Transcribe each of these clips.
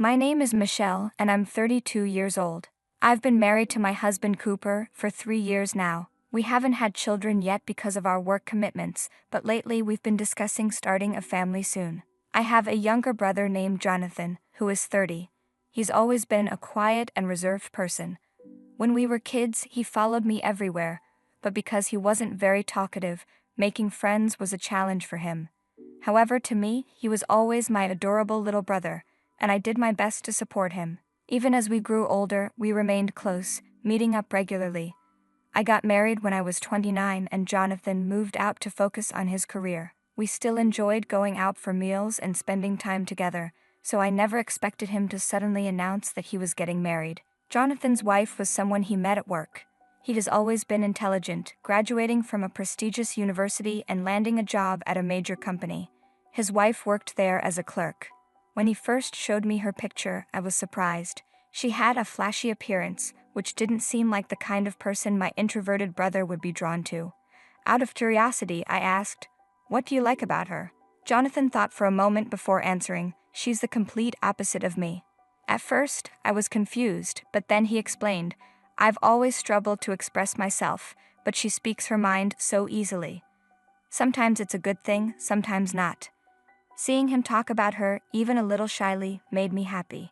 My name is Michelle, and I'm 32 years old. I've been married to my husband Cooper for 3 years now. We haven't had children yet because of our work commitments, but lately we've been discussing starting a family soon. I have a younger brother named Jonathan, who is 30. He's always been a quiet and reserved person. When we were kids, he followed me everywhere, but because he wasn't very talkative, making friends was a challenge for him. However, to me, he was always my adorable little brother, and I did my best to support him. Even as we grew older, we remained close, meeting up regularly. I got married when I was 29 and Jonathan moved out to focus on his career. We still enjoyed going out for meals and spending time together, so I never expected him to suddenly announce that he was getting married. Jonathan's wife was someone he met at work. He has always been intelligent, graduating from a prestigious university and landing a job at a major company. His wife worked there as a clerk. When he first showed me her picture, I was surprised. She had a flashy appearance, which didn't seem like the kind of person my introverted brother would be drawn to. Out of curiosity, I asked, "What do you like about her?" Jonathan thought for a moment before answering, "She's the complete opposite of me." At first, I was confused, but then he explained, "I've always struggled to express myself, but she speaks her mind so easily. Sometimes it's a good thing, sometimes not." Seeing him talk about her, even a little shyly, made me happy.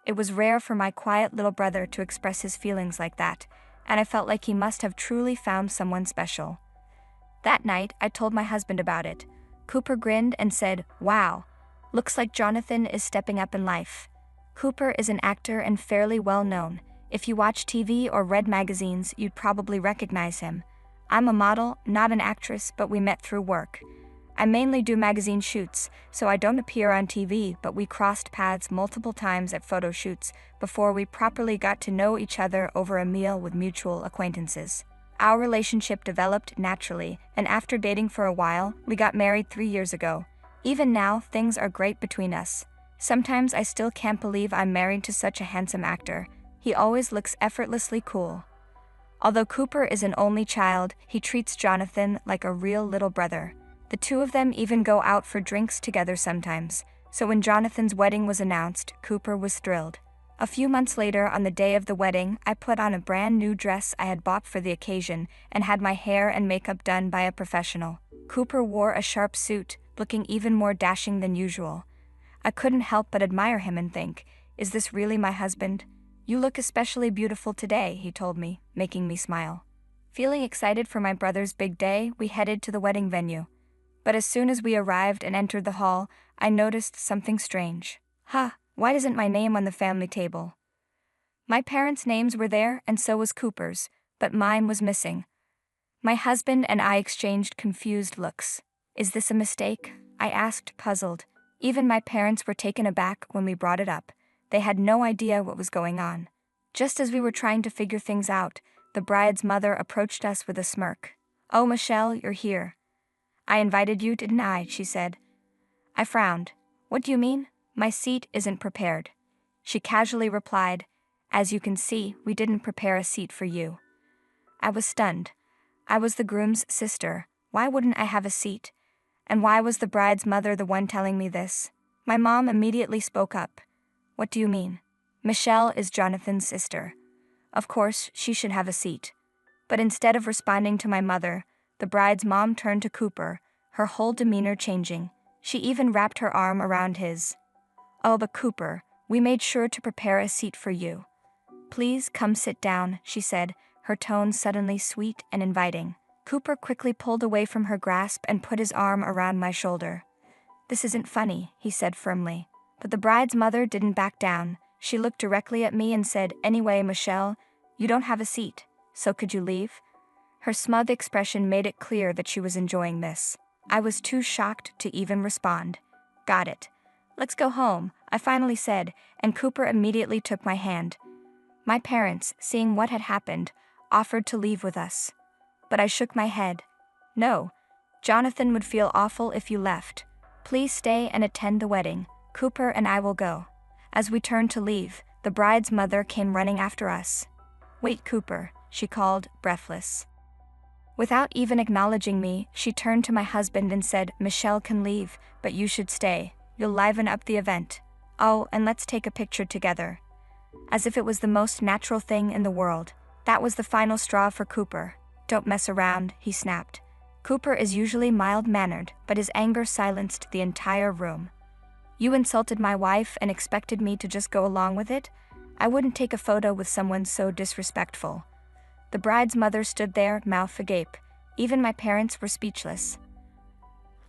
It was rare for my quiet little brother to express his feelings like that, and I felt like he must have truly found someone special. That night, I told my husband about it. Cooper grinned and said, "Wow, looks like Jonathan is stepping up in life." Cooper is an actor and fairly well known. If you watch TV or read magazines, you'd probably recognize him. I'm a model, not an actress, but we met through work. I mainly do magazine shoots, so I don't appear on TV, but we crossed paths multiple times at photo shoots before we properly got to know each other over a meal with mutual acquaintances. Our relationship developed naturally, and after dating for a while, we got married 3 years ago. Even now, things are great between us. Sometimes I still can't believe I'm married to such a handsome actor. He always looks effortlessly cool. Although Cooper is an only child, he treats Jonathan like a real little brother. The two of them even go out for drinks together sometimes, so when Jonathan's wedding was announced, Cooper was thrilled. A few months later, on the day of the wedding, I put on a brand new dress I had bought for the occasion and had my hair and makeup done by a professional. Cooper wore a sharp suit, looking even more dashing than usual. I couldn't help but admire him and think, "Is this really my husband?" "You look especially beautiful today," he told me, making me smile. Feeling excited for my brother's big day, we headed to the wedding venue. But as soon as we arrived and entered the hall, I noticed something strange. Why isn't my name on the family table? My parents' names were there, and so was Cooper's, but mine was missing. My husband and I exchanged confused looks. "Is this a mistake?" I asked, puzzled. Even my parents were taken aback when we brought it up. They had no idea what was going on. Just as we were trying to figure things out, the bride's mother approached us with a smirk. "Oh, Michelle, you're here. I invited you, didn't I?" she said. I frowned. "What do you mean? My seat isn't prepared." She casually replied, "As you can see, we didn't prepare a seat for you." I was stunned. I was the groom's sister. Why wouldn't I have a seat? And why was the bride's mother the one telling me this? My mom immediately spoke up. "What do you mean? Michelle is Jonathan's sister. Of course, she should have a seat." But instead of responding to my mother, the bride's mom turned to Cooper, her whole demeanor changing. She even wrapped her arm around his. "Oh, but Cooper, we made sure to prepare a seat for you. Please come sit down," she said, her tone suddenly sweet and inviting. Cooper quickly pulled away from her grasp and put his arm around my shoulder. "This isn't funny," he said firmly. But the bride's mother didn't back down. She looked directly at me and said, "Anyway, Michelle, you don't have a seat, so could you leave?" Her smug expression made it clear that she was enjoying this. I was too shocked to even respond. "Got it. Let's go home," I finally said, and Cooper immediately took my hand. My parents, seeing what had happened, offered to leave with us. But I shook my head. "No, Jonathan would feel awful if you left. Please stay and attend the wedding. Cooper and I will go." As we turned to leave, the bride's mother came running after us. "Wait, Cooper," she called, breathless. Without even acknowledging me, she turned to my husband and said, "Michelle can leave, but you should stay. You'll liven up the event." Oh, and let's take a picture together. As if it was the most natural thing in the world. That was the final straw for Cooper. Don't mess around, he snapped. Cooper is usually mild-mannered, but his anger silenced the entire room. You insulted my wife and expected me to just go along with it? I wouldn't take a photo with someone so disrespectful. The bride's mother stood there, mouth agape. Even my parents were speechless.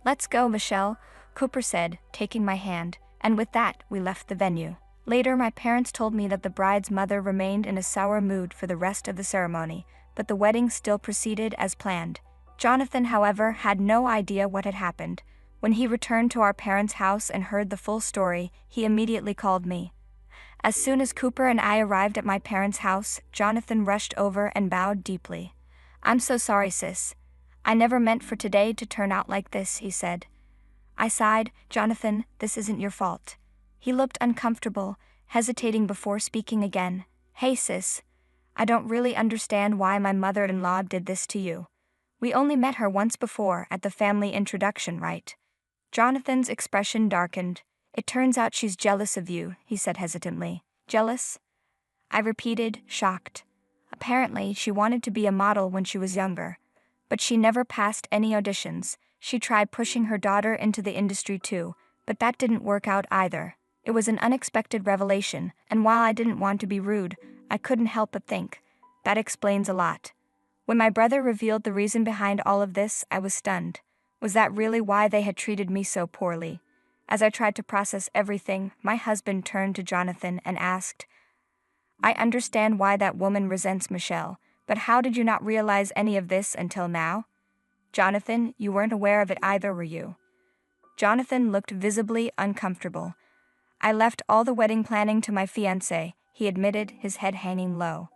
Let's go, Michelle, Cooper said, taking my hand, and with that, we left the venue. Later, my parents told me that the bride's mother remained in a sour mood for the rest of the ceremony, but the wedding still proceeded as planned. Jonathan, however, had no idea what had happened. When he returned to our parents' house and heard the full story, he immediately called me. As soon as Cooper and I arrived at my parents' house, Jonathan rushed over and bowed deeply. I'm so sorry, sis. I never meant for today to turn out like this, he said. I sighed. Jonathan, this isn't your fault. He looked uncomfortable, hesitating before speaking again. Hey, sis. I don't really understand why my mother-in-law did this to you. We only met her once before at the family introduction, right? Jonathan's expression darkened. It turns out she's jealous of you, he said hesitantly. Jealous? I repeated, shocked. Apparently, she wanted to be a model when she was younger. But she never passed any auditions. She tried pushing her daughter into the industry too, but that didn't work out either. It was an unexpected revelation, and while I didn't want to be rude, I couldn't help but think. That explains a lot. When my brother revealed the reason behind all of this, I was stunned. Was that really why they had treated me so poorly? As I tried to process everything, my husband turned to Jonathan and asked, I understand why that woman resents Michelle, but how did you not realize any of this until now? Jonathan, you weren't aware of it either, were you? Jonathan looked visibly uncomfortable. I left all the wedding planning to my fiancé, he admitted, his head hanging low.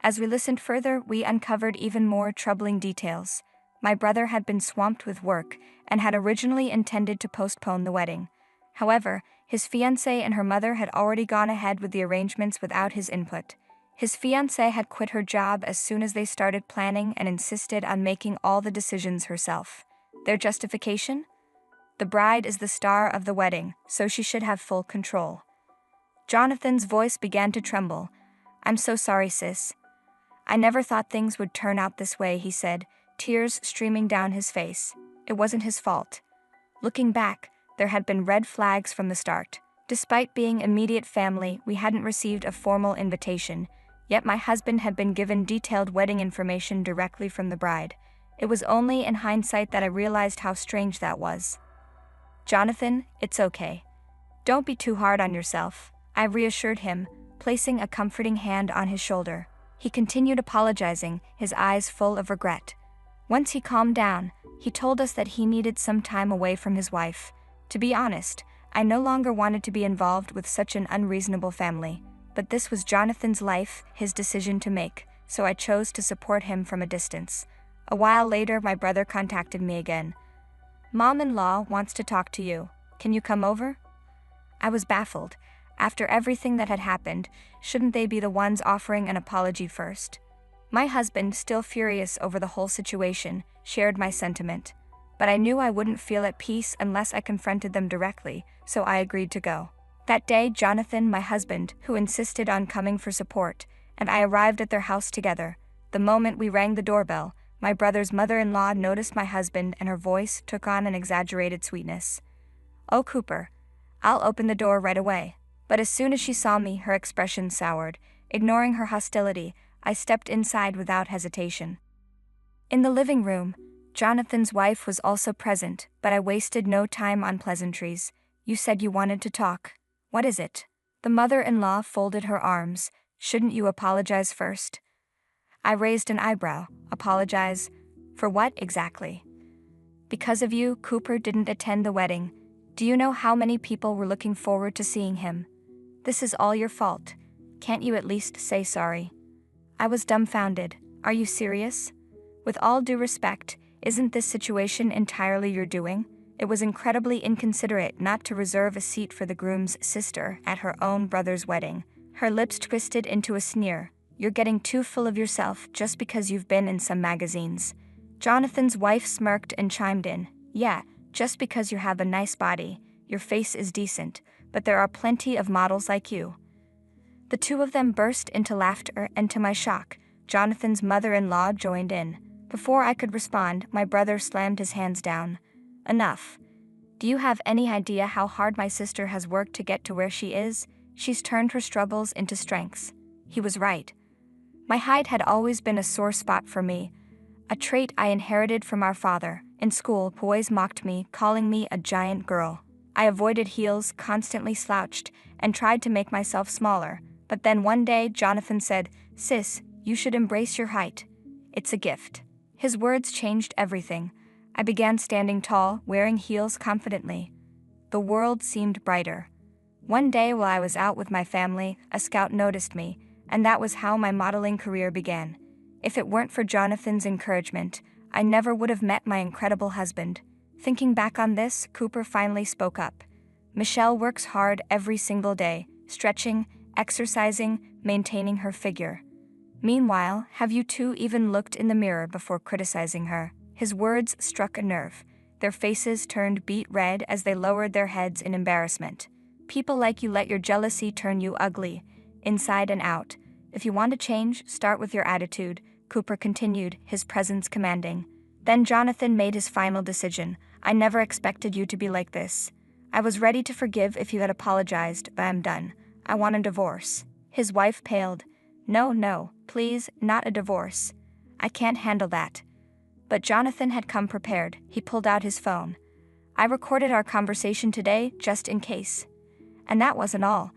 As we listened further, we uncovered even more troubling details. My brother had been swamped with work and had originally intended to postpone the wedding. However, his fiancée and her mother had already gone ahead with the arrangements without his input. His fiancée had quit her job as soon as they started planning and insisted on making all the decisions herself. Their justification? The bride is the star of the wedding, so she should have full control. Jonathan's voice began to tremble. I'm so sorry, sis. I never thought things would turn out this way, he said, tears streaming down his face. It wasn't his fault. Looking back, there had been red flags from the start. Despite being immediate family, we hadn't received a formal invitation, yet my husband had been given detailed wedding information directly from the bride. It was only in hindsight that I realized how strange that was. Jonathan, it's okay. Don't be too hard on yourself, I reassured him, placing a comforting hand on his shoulder. He continued apologizing, his eyes full of regret. Once he calmed down, he told us that he needed some time away from his wife. To be honest, I no longer wanted to be involved with such an unreasonable family, but this was Jonathan's life, his decision to make, so I chose to support him from a distance. A while later, my brother contacted me again. Mom-in-law wants to talk to you. Can you come over? I was baffled. After everything that had happened, shouldn't they be the ones offering an apology first? My husband, still furious over the whole situation, shared my sentiment. But I knew I wouldn't feel at peace unless I confronted them directly, so I agreed to go. That day, Jonathan, my husband, who insisted on coming for support, and I arrived at their house together. The moment we rang the doorbell, my brother's mother-in-law noticed my husband and her voice took on an exaggerated sweetness. Oh, Cooper, I'll open the door right away. But as soon as she saw me, her expression soured. Ignoring her hostility, I stepped inside without hesitation. In the living room, Jonathan's wife was also present, but I wasted no time on pleasantries. You said you wanted to talk. What is it? The mother-in-law folded her arms. Shouldn't you apologize first? I raised an eyebrow. Apologize? For what exactly? Because of you, Cooper didn't attend the wedding. Do you know how many people were looking forward to seeing him? This is all your fault. Can't you at least say sorry? I was dumbfounded. Are you serious? With all due respect, isn't this situation entirely your doing? It was incredibly inconsiderate not to reserve a seat for the groom's sister at her own brother's wedding. Her lips twisted into a sneer. You're getting too full of yourself just because you've been in some magazines. Jonathan's wife smirked and chimed in. Yeah, just because you have a nice body, your face is decent, but there are plenty of models like you." The two of them burst into laughter, and to my shock, Jonathan's mother-in-law joined in. Before I could respond, my brother slammed his hands down. "Enough. Do you have any idea how hard my sister has worked to get to where she is? She's turned her struggles into strengths." He was right. My height had always been a sore spot for me, a trait I inherited from our father. In school, boys mocked me, calling me a giant girl. I avoided heels, constantly slouched, and tried to make myself smaller. But then one day, Jonathan said, "Sis, you should embrace your height. It's a gift." His words changed everything. I began standing tall, wearing heels confidently. The world seemed brighter. One day while I was out with my family, a scout noticed me, and that was how my modeling career began. If it weren't for Jonathan's encouragement, I never would have met my incredible husband. Thinking back on this, Cooper finally spoke up. "Michelle works hard every single day, stretching, exercising, maintaining her figure. Meanwhile, have you two even looked in the mirror before criticizing her?" His words struck a nerve. Their faces turned beet red as they lowered their heads in embarrassment. "People like you let your jealousy turn you ugly, inside and out. If you want to change, start with your attitude," Cooper continued, his presence commanding. Then Jonathan made his final decision. "I never expected you to be like this. I was ready to forgive if you had apologized, but I'm done. I want a divorce." His wife paled. No, please, not a divorce. I can't handle that." But Jonathan had come prepared. He pulled out his phone. "I recorded our conversation today, just in case." And that wasn't all.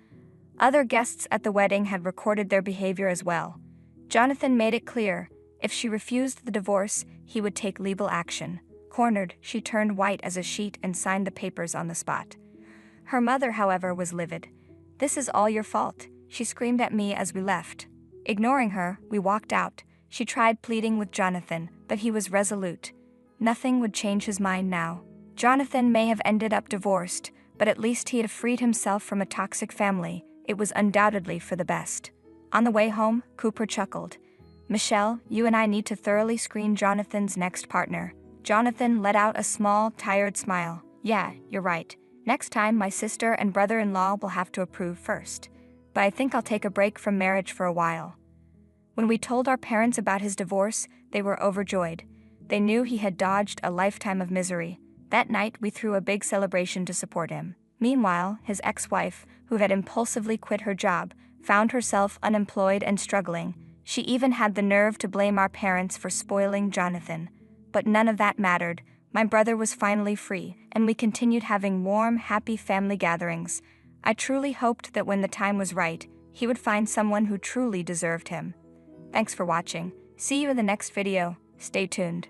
Other guests at the wedding had recorded their behavior as well. Jonathan made it clear, if she refused the divorce, he would take legal action. Cornered, she turned white as a sheet and signed the papers on the spot. Her mother, however, was livid. "This is all your fault," she screamed at me as we left. Ignoring her, we walked out. She tried pleading with Jonathan, but he was resolute. Nothing would change his mind now. Jonathan may have ended up divorced, but at least he had freed himself from a toxic family. It was undoubtedly for the best. On the way home, Cooper chuckled. "Michelle, you and I need to thoroughly screen Jonathan's next partner." Jonathan let out a small, tired smile. "Yeah, you're right. Next time, my sister and brother-in-law will have to approve first. But I think I'll take a break from marriage for a while." When we told our parents about his divorce, they were overjoyed. They knew he had dodged a lifetime of misery. That night, we threw a big celebration to support him. Meanwhile, his ex-wife, who had impulsively quit her job, found herself unemployed and struggling. She even had the nerve to blame our parents for spoiling Jonathan. But none of that mattered. My brother was finally free, and we continued having warm, happy family gatherings. I truly hoped that when the time was right, he would find someone who truly deserved him. Thanks for watching. See you in the next video. Stay tuned.